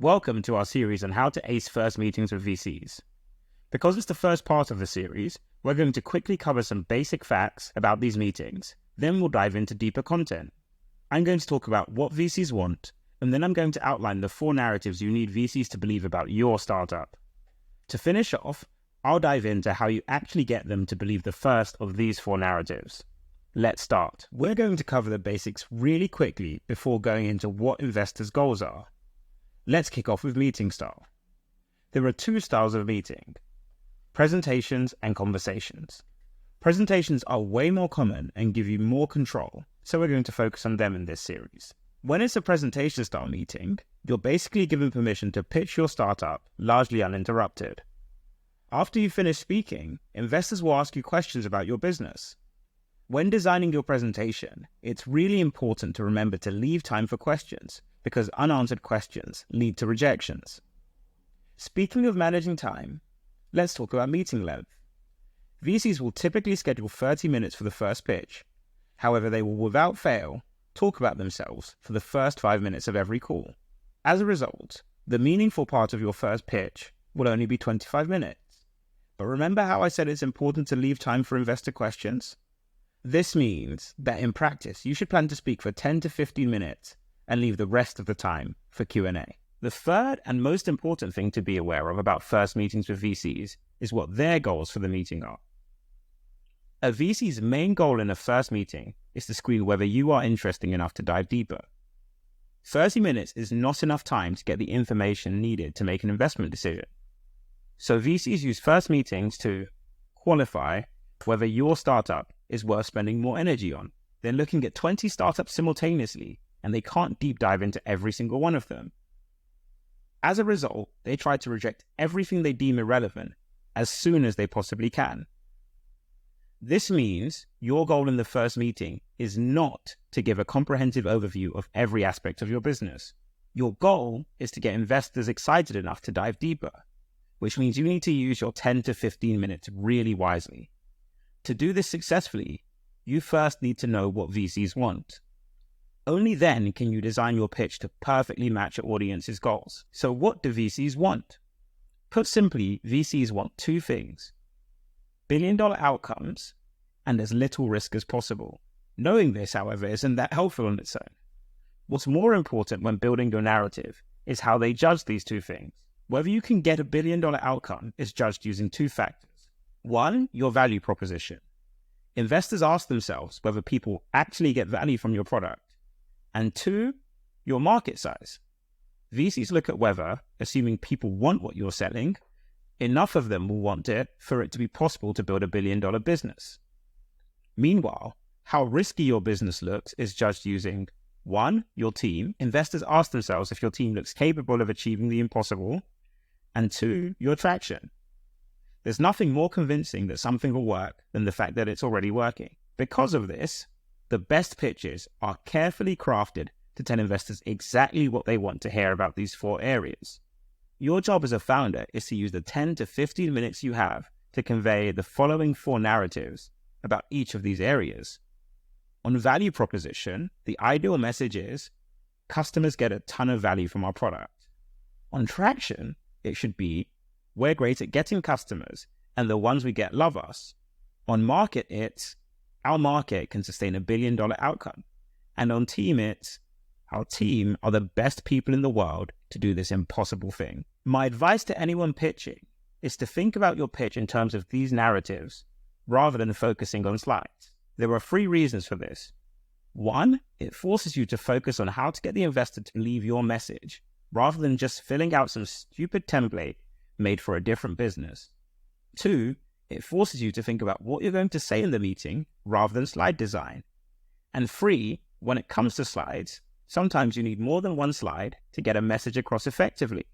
Welcome to our series on how to ace first meetings with VCs. Because it's the first part of the series, we're going to quickly cover some basic facts about these meetings, then we'll dive into deeper content. I'm going to talk about what VCs want, and then I'm going to outline the 4 narratives you need VCs to believe about your startup. To finish off, I'll dive into how you actually get them to believe the first of these 4 narratives. Let's start. We're going to cover the basics really quickly before going into what investors' goals are. Let's kick off with meeting style. There are 2 styles of meeting: presentations and conversations. Presentations are way more common and give you more control, so we're going to focus on them in this series. When it's a presentation style meeting, you're basically given permission to pitch your startup largely uninterrupted. After you finish speaking, investors will ask you questions about your business. When designing your presentation, it's really important to remember to leave time for questions, because unanswered questions lead to rejections. Speaking of managing time, let's talk about meeting length. VCs will typically schedule 30 minutes for the first pitch. However, they will without fail talk about themselves for the first 5 minutes of every call. As a result, the meaningful part of your first pitch will only be 25 minutes. But remember how I said it's important to leave time for investor questions? This means that in practice, you should plan to speak for 10 to 15 minutes and leave the rest of the time for Q&A. The third and most important thing to be aware of about first meetings with VCs is what their goals for the meeting are. A VC's main goal in a first meeting is to screen whether you are interesting enough to dive deeper. 30 minutes is not enough time to get the information needed to make an investment decision. So VCs use first meetings to qualify whether your startup is worth spending more energy on. They're looking at 20 startups simultaneously, and they can't deep dive into every single one of them. As a result, they try to reject everything they deem irrelevant as soon as they possibly can. This means your goal in the first meeting is not to give a comprehensive overview of every aspect of your business. Your goal is to get investors excited enough to dive deeper, which means you need to use your 10 to 15 minutes really wisely. To do this successfully, you first need to know what VCs want. Only then can you design your pitch to perfectly match your audience's goals. So what do VCs want? Put simply, VCs want 2 things: billion-dollar outcomes and as little risk as possible. Knowing this, however, isn't that helpful on its own. What's more important when building your narrative is how they judge these 2 things. Whether you can get a billion-dollar outcome is judged using 2 factors. 1, your value proposition. Investors ask themselves whether people actually get value from your product. And 2, your market size. VCs look at whether, assuming people want what you're selling, enough of them will want it for it to be possible to build a billion-dollar business. Meanwhile, how risky your business looks is judged using 1, your team. Investors ask themselves if your team looks capable of achieving the impossible. And 2, your traction. There's nothing more convincing that something will work than the fact that it's already working. Because of this, the best pitches are carefully crafted to tell investors exactly what they want to hear about these 4 areas. Your job as a founder is to use the 10 to 15 minutes you have to convey the following 4 narratives about each of these areas. On value proposition, the ideal message is, customers get a ton of value from our product. On traction, it should be, we're great at getting customers, and the ones we get love us. On market, it's, our market can sustain a billion-dollar outcome. And on team, it's, our team are the best people in the world to do this impossible thing. My advice to anyone pitching is to think about your pitch in terms of these narratives rather than focusing on slides. There are 3 reasons for this. 1, it forces you to focus on how to get the investor to believe your message rather than just filling out some stupid template made for a different business. 2, it forces you to think about what you're going to say in the meeting rather than slide design. And 3, when it comes to slides, sometimes you need more than 1 slide to get a message across effectively.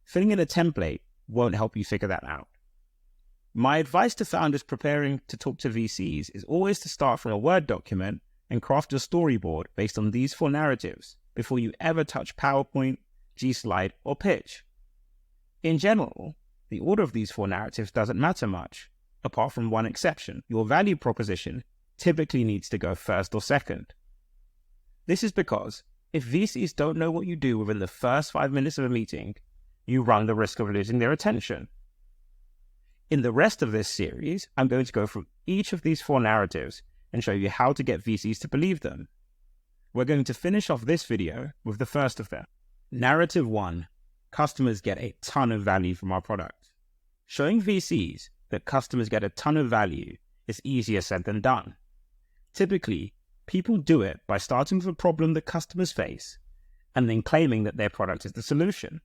Filling in a template won't help you figure that out. My advice to founders preparing to talk to VCs is always to start from a Word document and craft your storyboard based on these 4 narratives before you ever touch PowerPoint, G-Slide, or pitch. In general, the order of these 4 narratives doesn't matter much, apart from one exception. Your value proposition typically needs to go first or second. This is because If VCs don't know what you do within the first 5 minutes of a meeting, you run the risk of losing their attention. In the rest of this series, I'm going to go through each of these 4 narratives and show you how to get VCs to believe them. We're going to finish off this video with the first of them. Narrative 1. Customers get a ton of value from our product. Showing VCs that customers get a ton of value is easier said than done. Typically, people do it by starting with a problem that customers face and then claiming that their product is the solution.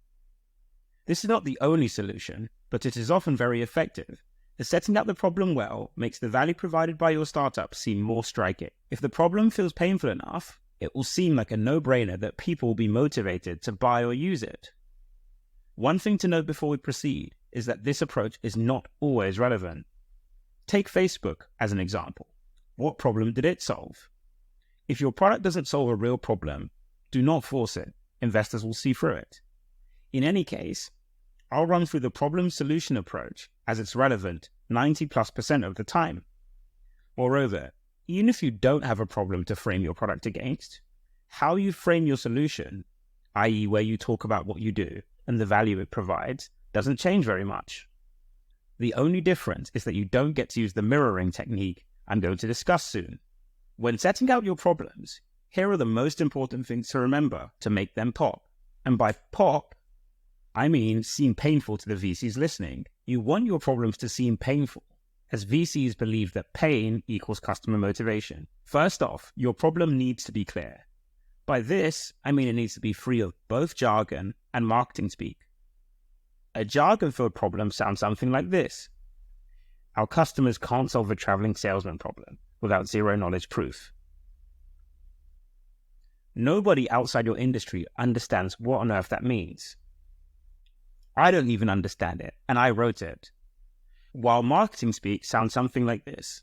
This is not the only solution, but it is often very effective, as setting up the problem well makes the value provided by your startup seem more striking. If the problem feels painful enough, it will seem like a no-brainer that people will be motivated to buy or use it. One thing to note before we proceed is that this approach is not always relevant. Take Facebook as an example. What problem did it solve? If your product doesn't solve a real problem, do not force it. Investors will see through it. In any case, I'll run through the problem-solution approach as it's relevant 90+% of the time. Moreover, even if you don't have a problem to frame your product against, how you frame your solution, i.e. where you talk about what you do and the value it provides, doesn't change very much. The only difference is that you don't get to use the mirroring technique I'm going to discuss soon. When setting out your problems, here are the most important things to remember to make them pop. And by pop, I mean seem painful to the VCs listening. You want your problems to seem painful, as VCs believe that pain equals customer motivation. First off, your problem needs to be clear. By this, I mean it needs to be free of both jargon and marketing speak. A jargon-filled problem sounds something like this. Our customers can't solve a traveling salesman problem without zero-knowledge proof. Nobody outside your industry understands what on earth that means. I don't even understand it, and I wrote it. While marketing speak sounds something like this.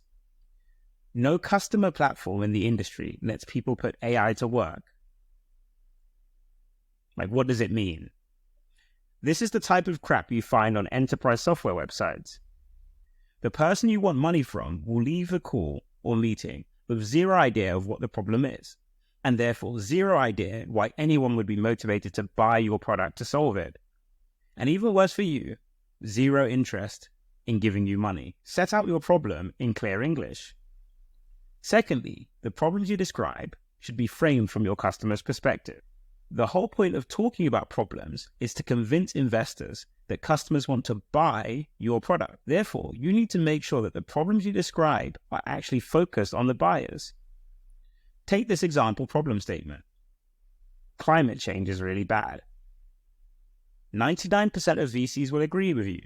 No customer platform in the industry lets people put AI to work. Like, what does it mean? This is the type of crap you find on enterprise software websites. The person you want money from will leave a call or meeting with zero idea of what the problem is, and therefore zero idea why anyone would be motivated to buy your product to solve it. And even worse for you, zero interest in giving you money. Set out your problem in clear English. Secondly, the problems you describe should be framed from your customer's perspective. The whole point of talking about problems is to convince investors that customers want to buy your product. Therefore, you need to make sure that the problems you describe are actually focused on the buyers. Take this example problem statement. Climate change is really bad. 99% of VCs will agree with you,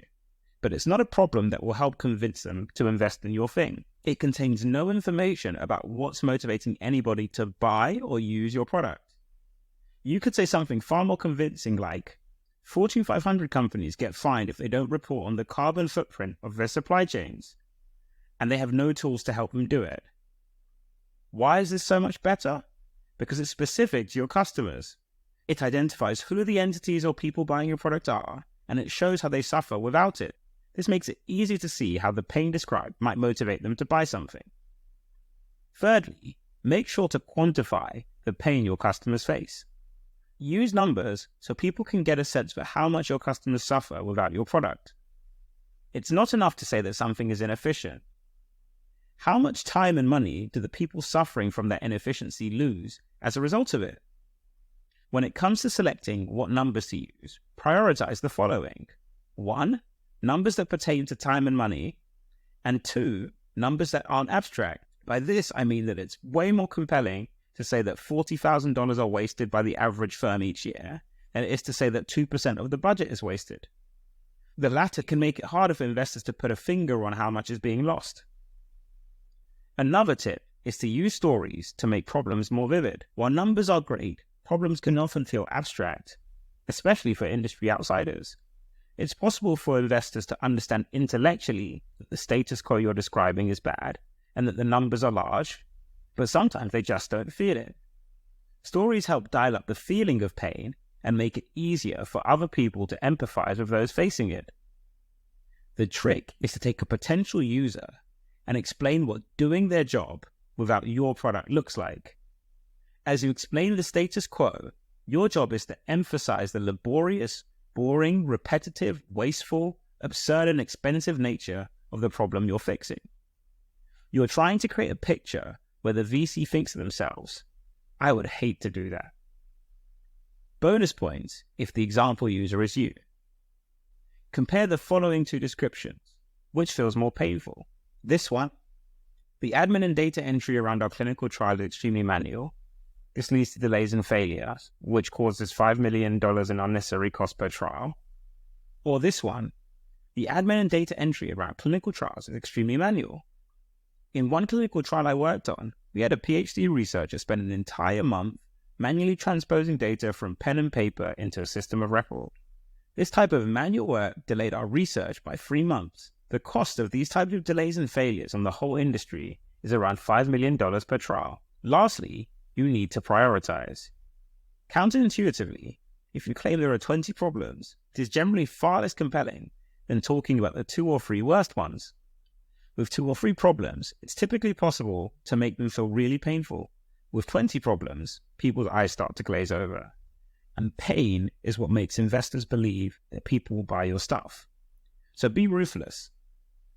but it's not a problem that will help convince them to invest in your thing. It contains no information about what's motivating anybody to buy or use your product. You could say something far more convincing like, Fortune 500 companies get fined if they don't report on the carbon footprint of their supply chains, and they have no tools to help them do it. Why is this so much better? Because it's specific to your customers. It identifies who the entities or people buying your product are, and it shows how they suffer without it. This makes it easy to see how the pain described might motivate them to buy something. Thirdly, make sure to quantify the pain your customers face. Use numbers so people can get a sense for how much your customers suffer without your product. It's not enough to say that something is inefficient. How much time and money do the people suffering from their inefficiency lose as a result of it? When it comes to selecting what numbers to use, prioritize the following. 1. Numbers that pertain to time and money. And 2. Numbers that aren't abstract. By this, I mean that it's way more compelling to say that $40,000 are wasted by the average firm each year than it is to say that 2% of the budget is wasted. The latter can make it harder for investors to put a finger on how much is being lost. Another tip is to use stories to make problems more vivid. While numbers are great, problems can often feel abstract, especially for industry outsiders. It's possible for investors to understand intellectually that the status quo you're describing is bad and that the numbers are large, but sometimes they just don't feel it. Stories help dial up the feeling of pain and make it easier for other people to empathize with those facing it. The trick is to take a potential user and explain what doing their job without your product looks like. As you explain the status quo, your job is to emphasize the laborious, boring, repetitive, wasteful, absurd, and expensive nature of the problem you're fixing. You're trying to create a picture where the VC thinks to themselves, I would hate to do that. Bonus points if the example user is you. Compare the following two descriptions. Which feels more painful? This one. The admin and data entry around our clinical trial is extremely manual. This leads to delays and failures, which causes $5 million in unnecessary cost per trial. Or this one. The admin and data entry around clinical trials is extremely manual. In one clinical trial I worked on, we had a PhD researcher spend an entire month manually transposing data from pen and paper into a system of record. This type of manual work delayed our research by 3 months. The cost of these types of delays and failures on the whole industry is around $5 million per trial. Lastly, you need to prioritize. Counterintuitively, if you claim there are 20 problems, it is generally far less compelling than talking about the 2 or 3 worst ones. With 2 or 3 problems, it's typically possible to make them feel really painful. With 20 problems, people's eyes start to glaze over. And pain is what makes investors believe that people will buy your stuff. So be ruthless.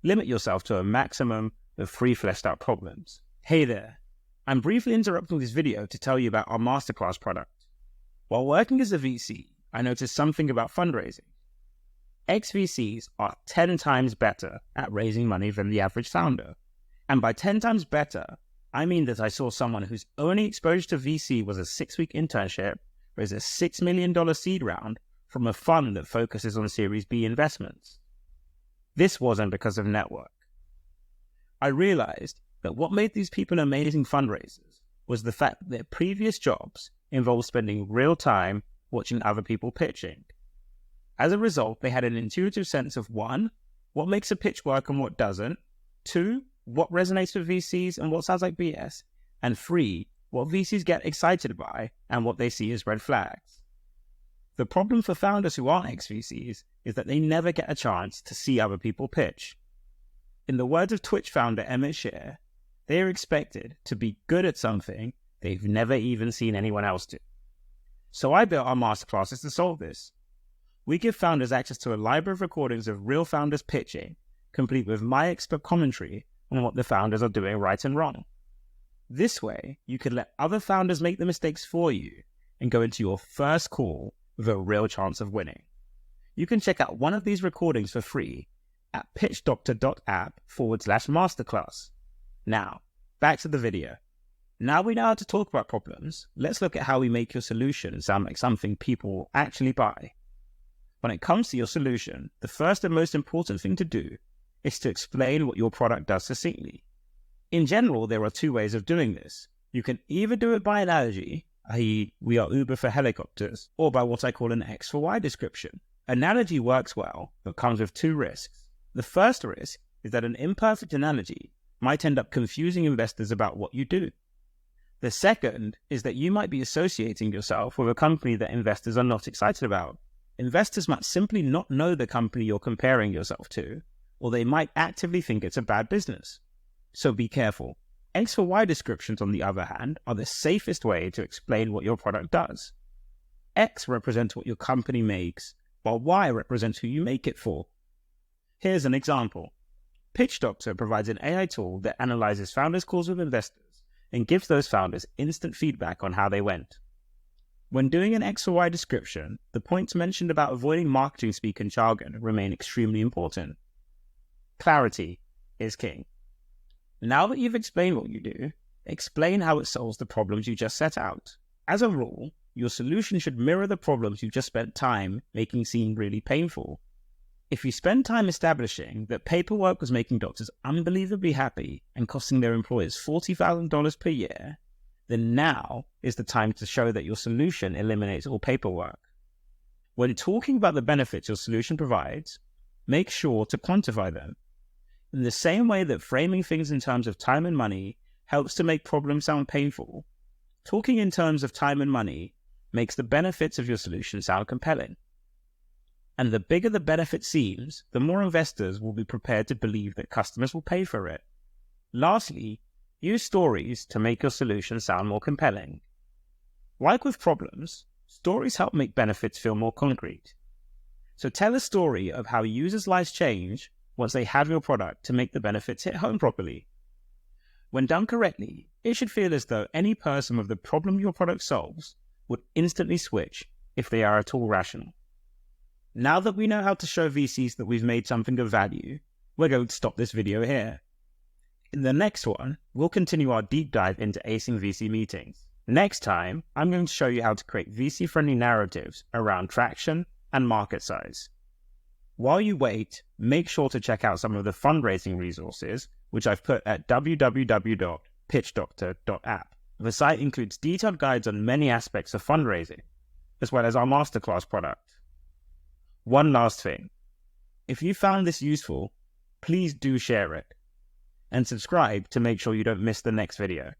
Limit yourself to a maximum of 3 fleshed out problems. Hey there, I'm briefly interrupting this video to tell you about our masterclass product. While working as a VC, I noticed something about fundraising. Ex-VCs are 10 times better at raising money than the average founder. And by 10 times better, I mean that I saw someone whose only exposure to VC was a 6-week internship raise a $6 million seed round from a fund that focuses on Series B investments. This wasn't because of network. I realized that what made these people amazing fundraisers was the fact that their previous jobs involved spending real time watching other people pitching. As a result, they had an intuitive sense of 1, what makes a pitch work and what doesn't, 2, what resonates with VCs and what sounds like BS, and 3, what VCs get excited by and what they see as red flags. The problem for founders who aren't ex-VCs is that they never get a chance to see other people pitch. In the words of Twitch founder Emmett Shear, they are expected to be good at something they've never even seen anyone else do. So I built our masterclasses to solve this. We give founders access to a library of recordings of real founders pitching, complete with my expert commentary on what the founders are doing right and wrong. This way, you can let other founders make the mistakes for you and go into your first call with a real chance of winning. You can check out one of these recordings for free at pitchdoctor.app/masterclass. Now, back to the video. Now we know how to talk about problems, let's look at how we make your solution sound like something people will actually buy. When it comes to your solution, the first and most important thing to do is to explain what your product does succinctly. In general, there are 2 ways of doing this. You can either do it by analogy, i.e. we are Uber for helicopters, or by what I call an X for Y description. Analogy works well, but comes with 2 risks. The first risk is that an imperfect analogy might end up confusing investors about what you do. The second is that you might be associating yourself with a company that investors are not excited about. Investors might simply not know the company you're comparing yourself to, or they might actively think it's a bad business. So be careful. X for Y descriptions, on the other hand, are the safest way to explain what your product does. X represents what your company makes, while Y represents who you make it for. Here's an example. Pitch Doctor provides an AI tool that analyzes founders' calls with investors and gives those founders instant feedback on how they went. When doing an X or Y description, the points mentioned about avoiding marketing speak and jargon remain extremely important. Clarity is king. Now that you've explained what you do, explain how it solves the problems you just set out. As a rule, your solution should mirror the problems you just spent time making seem really painful. If you spend time establishing that paperwork was making doctors unbelievably happy and costing their employers $40,000 per year, then now is the time to show that your solution eliminates all paperwork. When talking about the benefits your solution provides, make sure to quantify them. In the same way that framing things in terms of time and money helps to make problems sound painful, talking in terms of time and money makes the benefits of your solution sound compelling. And the bigger the benefit seems, the more investors will be prepared to believe that customers will pay for it. Lastly, use stories to make your solution sound more compelling. Like with problems, stories help make benefits feel more concrete. So tell a story of how users' lives change once they have your product to make the benefits hit home properly. When done correctly, it should feel as though any person with the problem your product solves would instantly switch if they are at all rational. Now that we know how to show VCs that we've made something of value, we're going to stop this video here. In the next one, we'll continue our deep dive into acing VC meetings. Next time, I'm going to show you how to create VC-friendly narratives around traction and market size. While you wait, make sure to check out some of the fundraising resources, which I've put at www.pitchdoctor.app. The site includes detailed guides on many aspects of fundraising, as well as our masterclass product. One last thing. If you found this useful, please do share it, and subscribe to make sure you don't miss the next video.